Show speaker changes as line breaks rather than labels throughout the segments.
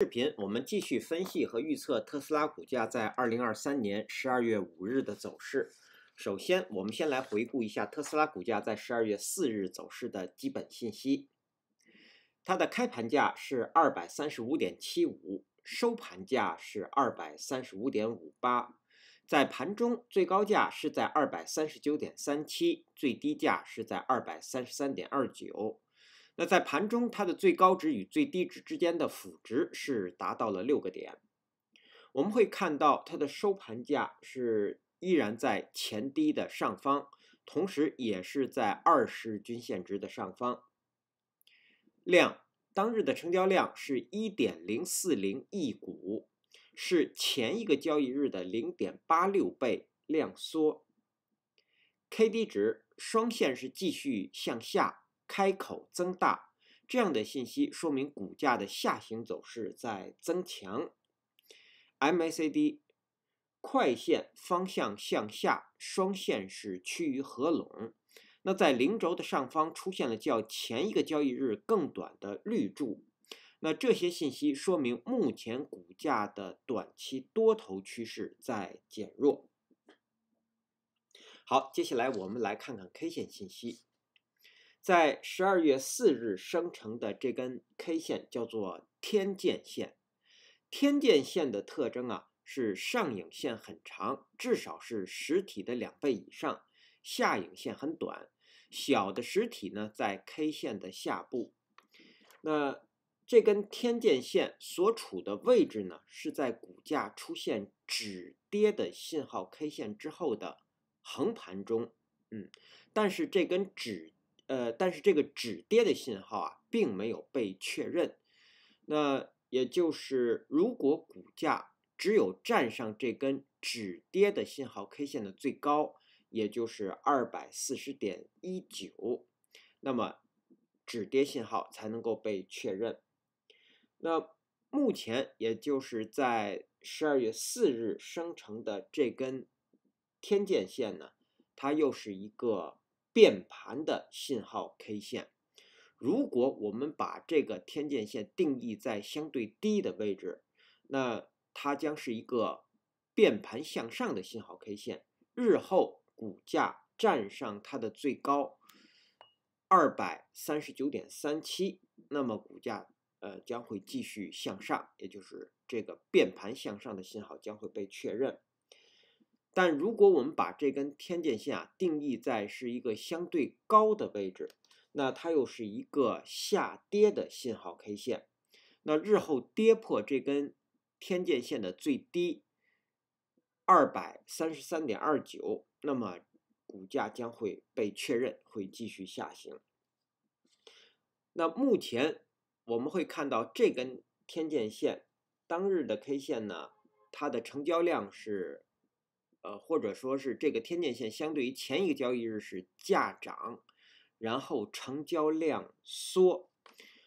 视频我们继续分析和预测特斯拉股价在2023年12月5日的走势。首先，我们先来回顾一下特斯拉股价在12月4日走势的基本信息。它的开盘价是235.75，收盘价是235.58。在盘中最高价是在239.37，最低价是在233.29。那在盘中，它的最高值与最低值之间的负值是达到了6个点。我们会看到它的收盘价是依然在前低的上方，同时也是在20均线值的上方。当日的成交量是 1.040 亿股，是前一个交易日的 0.86 倍量缩。KD 值双线是继续向下，开口增大，这样的信息说明股价的下行走势在增强。MACD 快线方向向下，双线是趋于合拢。那在零轴的上方出现了较前一个交易日更短的绿柱，那这些信息说明目前股价的短期多头趋势在减弱。好，接下来我们来看看 K 线信息。在12月4日生成的这根 K 线叫做天剑线。天剑线的特征是上影线很长，至少是实体的2倍以上，下影线很短，小的实体呢在 K 线的下部。那这根天剑线所处的位置呢是在股价出现止跌的信号 K 线之后的横盘中，但是这个止跌的信号并没有被确认。那也就是如果股价只有站上这根止跌的信号 K 线的最高，也就是240.19，那么止跌信号才能够被确认。那目前也就是在12月4日生成的这根天剑线呢，它又是一个变盘的信号 K 线。如果我们把这个天剑线定义在相对低的位置，那它将是一个变盘向上的信号 K 线。日后股价站上它的最高239.37，那么股价将会继续向上，也就是这个变盘向上的信号将会被确认。但如果我们把这根天剑线定义在是一个相对高的位置，那它又是一个下跌的信号 K 线。那日后跌破这根天剑线的最低233.29，那么股价将会被确认会继续下行。那目前我们会看到这根天剑线当日的 K 线呢，它的成交量是或者说是这个天剑线相对于前一个交易日是价涨，然后成交量缩。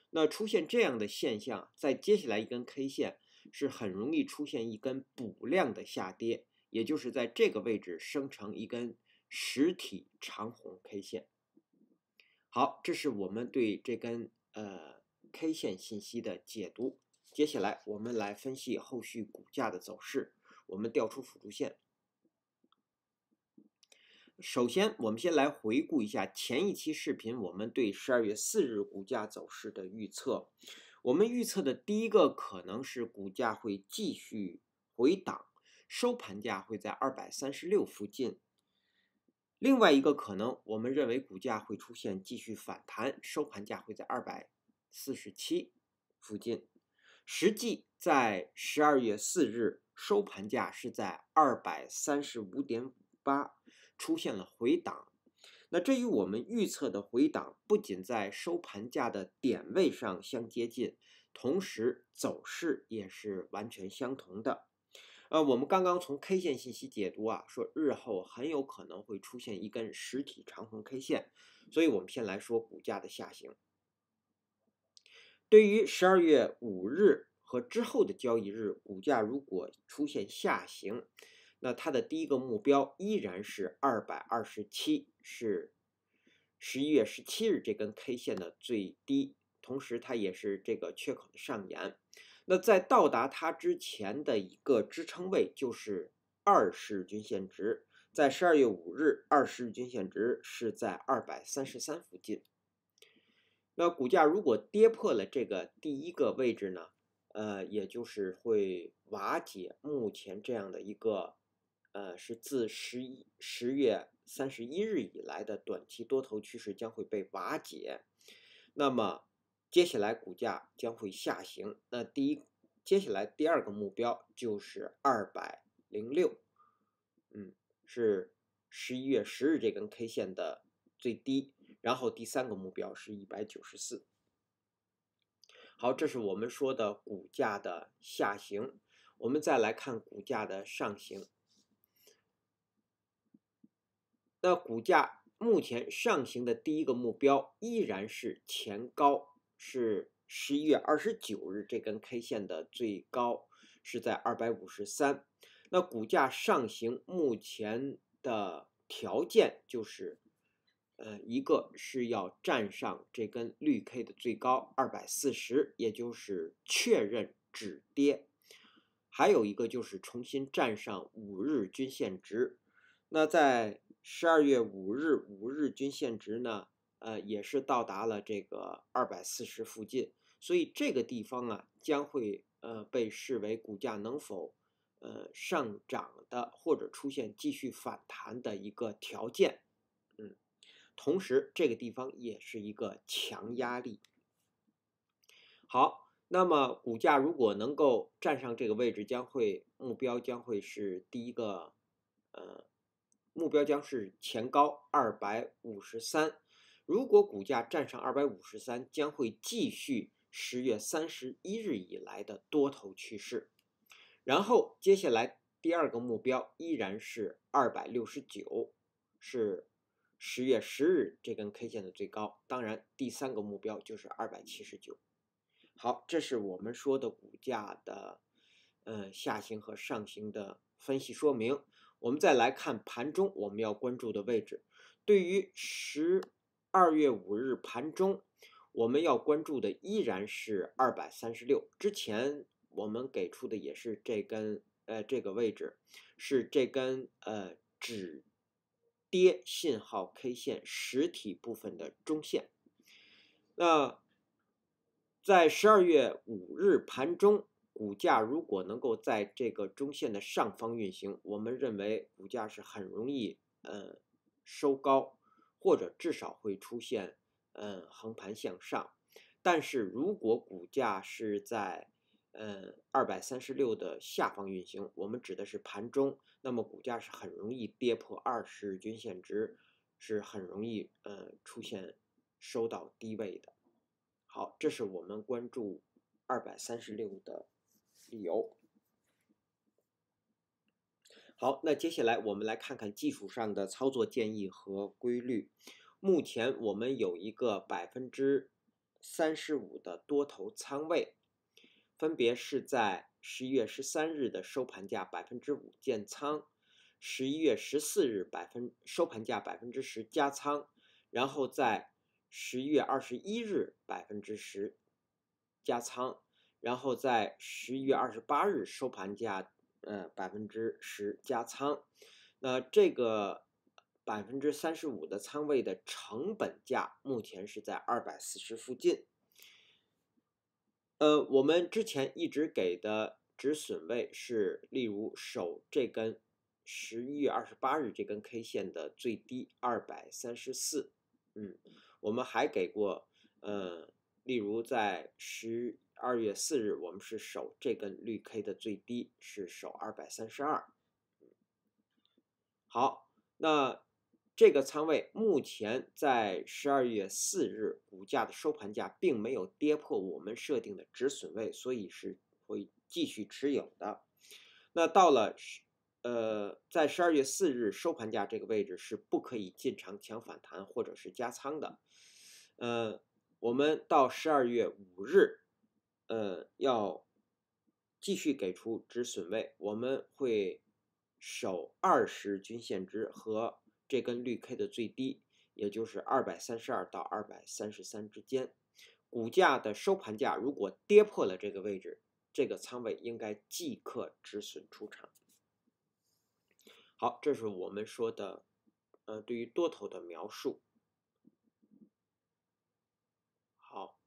那出现这样的现象，在接下来一根 K 线是很容易出现一根补量的下跌，也就是在这个位置生成一根实体长红 K 线。好，这是我们对这根K 线信息的解读。接下来我们来分析后续股价的走势。我们调出辅助线。首先，我们先来回顾一下前一期视频我们对12月4日股价走势的预测。我们预测的第一个可能是股价会继续回档，收盘价会在236附近。另外一个可能，我们认为股价会出现继续反弹，收盘价会在247附近。实际在12月4日收盘价是在235.58，出现了回档。那这与我们预测的回档不仅在收盘价的点位上相接近，同时走势也是完全相同的。我们刚刚从 K 线信息解读说日后很有可能会出现一根实体长红 K 线，所以我们先来说股价的下行。对于12月5日和之后的交易日，股价如果出现下行，那它的第一个目标依然是227，是11月17日这根 K 线的最低，同时它也是这个缺口的上沿。那在到达它之前的一个支撑位就是20日均线值，在12月5日20日均线值是在233附近。那股价如果跌破了这个第一个位置呢，也就是会瓦解目前这样的一个，是自10月31日以来的短期多头趋势将会被瓦解。那么接下来股价将会下行。那接下来第二个目标就是206，是11月10日这根 K 线的最低。然后第三个目标是194。好，这是我们说的股价的下行。我们再来看股价的上行。那股价目前上行的第一个目标依然是前高，是11月29日这根 K 线的最高，是在253。那股价上行目前的条件就是，一个是要站上这根绿 K 的最高240，也就是确认止跌；还有一个就是重新站上5日均线值。那在12月5日均线值呢，也是到达了这个240附近，所以这个地方啊将会被视为股价能否上涨的或者出现继续反弹的一个条件。同时这个地方也是一个强压力。好，那么股价如果能够站上这个位置，目标将会是第一个，目标将是前高253。如果股价站上253，将会继续10月31日以来的多头趋势。然后接下来第二个目标依然是269，是10月10日这根 K 线的最高。当然，第三个目标就是279。好，这是我们说的股价的下行和上行的分析说明。我们再来看盘中我们要关注的位置。对于12月5日盘中，我们要关注的依然是236。之前我们给出的也是这根这个位置，是这根止跌信号 K 线实体部分的中线。那在12月5日盘中，股价如果能够在这个中线的上方运行，我们认为股价是很容易收高，或者至少会出现横盘向上。但是如果股价是在236的下方运行，我们指的是盘中，那么股价是很容易跌破20日均线值，是很容易出现收到低位的。好，这是我们关注236的理由。好，那接下来我们来看看技术上的操作建议和规律。目前我们有一个35%的多头仓位，分别是在11月13日的收盘价5%建仓，11月14日收盘价10%加仓，然后在11月21日10%加仓，然后在11月28日收盘价10%加仓。那这个35%的仓位的成本价目前是在240附近。我们之前一直给的止损位是，例如守这根11月28日这根 K 线的最低234。我们还给过，例如在12月4日，我们是守这根绿 K 的最低是守232。好，那这个仓位目前在12月4日股价的收盘价并没有跌破我们设定的止损位，所以是会继续持有的。那到了在12月4日收盘价这个位置是不可以进场抢反弹或者是加仓的。我们到12月5日，要继续给出止损位，我们会守20均线值和这根绿 K 的最低，也就是232到233之间。股价的收盘价如果跌破了这个位置，这个仓位应该即刻止损出场。好，这是我们说的对于多头的描述。好，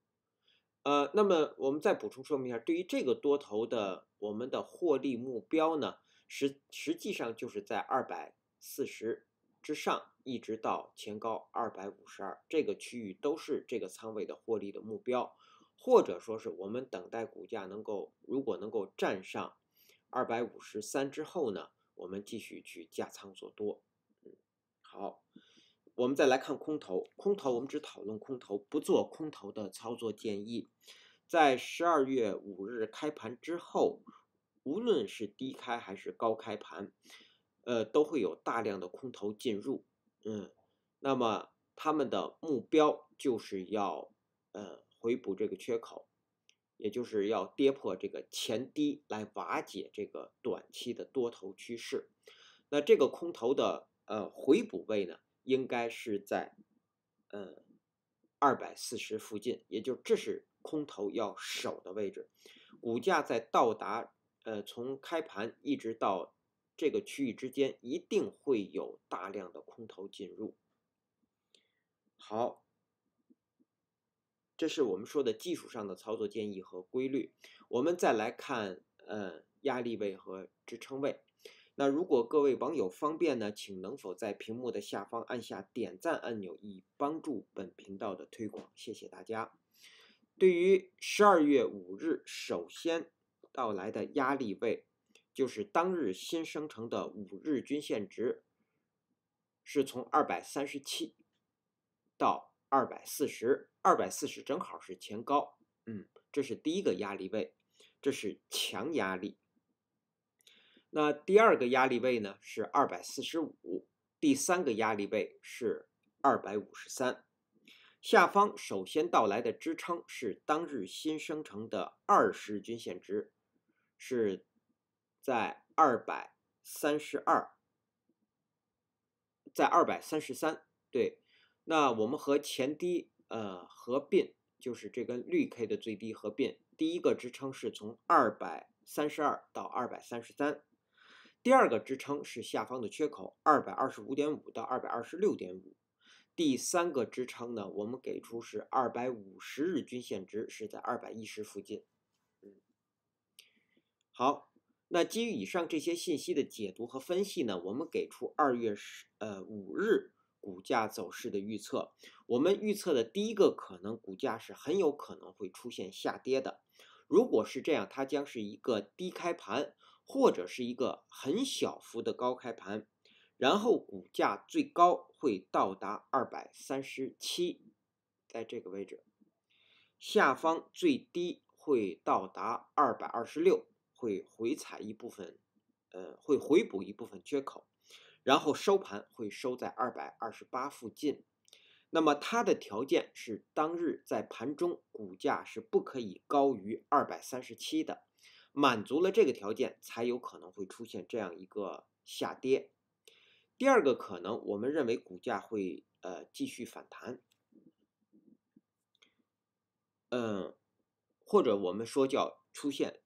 那么我们再补充说明一下，对于这个多头的我们的获利目标呢，实际上就是在240之上，一直到前高252这个区域都是这个仓位的获利的目标，或者说是我们等待股价如果能够站上253之后呢，我们继续去加仓做多。好，我们再来看空头。空头我们只讨论空头，不做空头的操作建议。在12月5日开盘之后，无论是低开还是高开盘，都会有大量的空头进入。那么他们的目标就是要回补这个缺口，也就是要跌破这个前低来瓦解这个短期的多头趋势。那这个空头的回补位呢，应该是在240附近，也就这是空头要守的位置。股价在到达从开盘一直到这个区域之间，一定会有大量的空头进入。好，这是我们说的技术上的操作建议和规律。我们再来看压力位和支撑位。那如果各位网友方便呢，请能否在屏幕的下方按下点赞按钮，以帮助本频道的推广，谢谢大家。对于12月5日首先到来的压力位，就是当日新生成的5日均线值，是从237到240，240正好是前高，这是第一个压力位，这是强压力。那第二个压力位呢是245，第三个压力位是253。下方首先到来的支撑是当日新生成的20均线值，是在232，在233。对，那我们和前低合并，就是这根绿 K 的最低合并，第一个支撑是从232到233。第二个支撑是下方的缺口225.5到226.5，第三个支撑呢，我们给出是250日均线值，是在210附近。好，那基于以上这些信息的解读和分析呢，我们给出2月5日股价走势的预测。我们预测的第一个可能，股价是很有可能会出现下跌的。如果是这样，它将是一个低开盘，或者是一个很小幅的高开盘，然后股价最高会到达237，在这个位置，下方最低会到达226，会回踩一部分，会回补一部分缺口，然后收盘会收在228附近。那么它的条件是当日在盘中股价是不可以高于237的，满足了这个条件才有可能会出现这样一个下跌。第二个可能，我们认为股价会继续反弹，或者我们说叫出现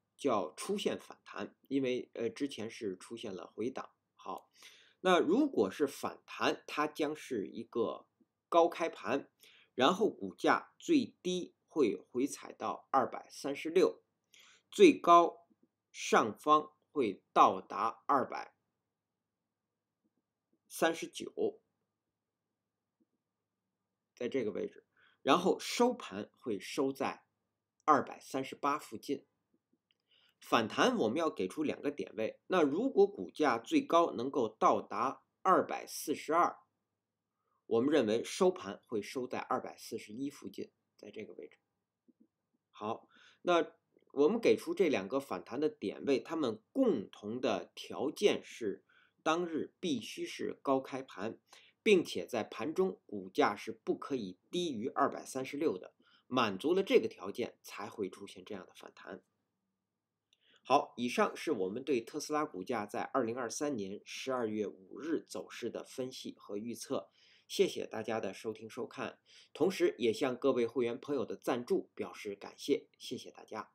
反弹，因为之前是出现了回档。好，那如果是反弹，它将是一个高开盘，然后股价最低会回踩到236，最高上方会到达239，在这个位置，然后收盘会收在238附近。反弹我们要给出2个点位，那如果股价最高能够到达242，我们认为收盘会收在241附近，在这个位置。好，那我们给出这2个反弹的点位，它们共同的条件是当日必须是高开盘，并且在盘中股价是不可以低于236的，满足了这个条件才会出现这样的反弹。好，以上是我们对特斯拉股价在2023年12月5日走势的分析和预测。谢谢大家的收听收看，同时也向各位会员朋友的赞助表示感谢，谢谢大家。